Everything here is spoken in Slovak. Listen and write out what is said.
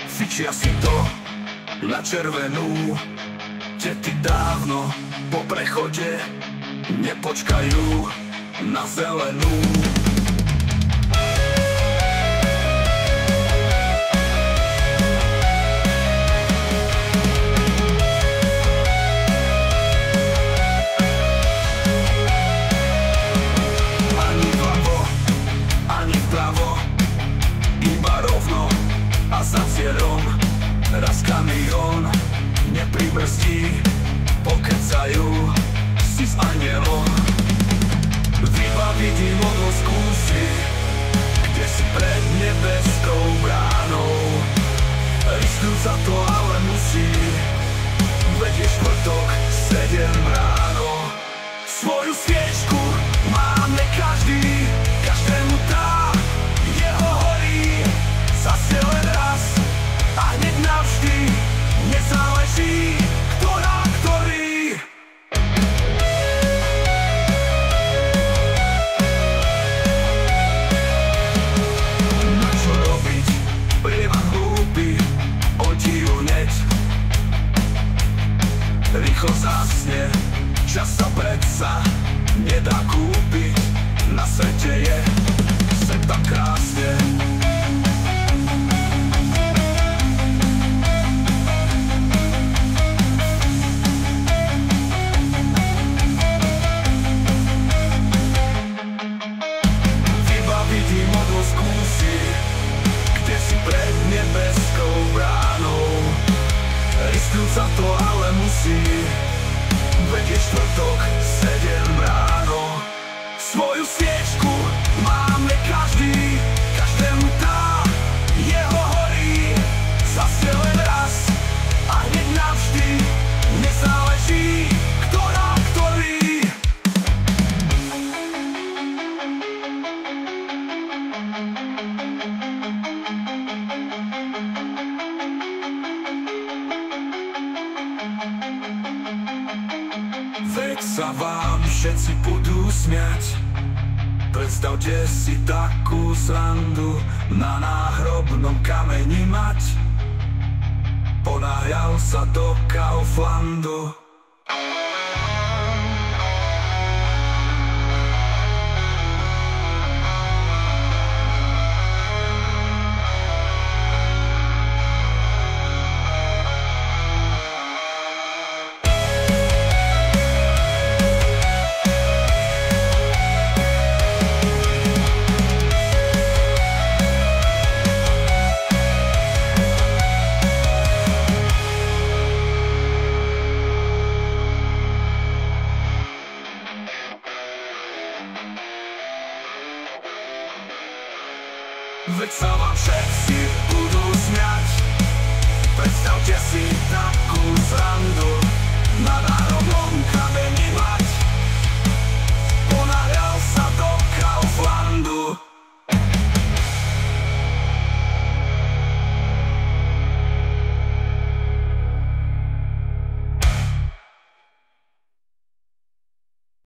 Fičia si to na červenú. Tety dávno po prechode nepočkajú na zelenú. Ani vľavo, ani vpravo, iba rovno a za cieľom. Raz kamión nepribrzdí, pokecajú si s anielom. Vybaviť im odlosku si, kde si pred nebeskou bránou. Risknúť za to ale musí, veď je štvrtok 7 ráno. Svoju sviečku máme každý, každému tá jeho horí. Zase len raz a hneď navždy, nezáleží kto na ktorý. Na čo robiť, prievan hlúpy, odíru hneď. Rýchlo zasne, čas sa predsa nedá kúpiť. Na svete je sem tak krásne. Skúsi, kde si pred nebeskou bránou. Risknúť sa to ale musí, veď je štvrtok 7 ráno. Svoju sviečku máme každý, každému tá jeho horí. Zase len raz a hneď navždy, nezáleží kto na ktorý. Veď sa vám všetci budú smiať. Predstavte si takú srandu na náhrobnom kameni mať. Ponáhľal sa do Kauflandu. Veď sa vám všetci budú smiať. Predstavte si takú srandu na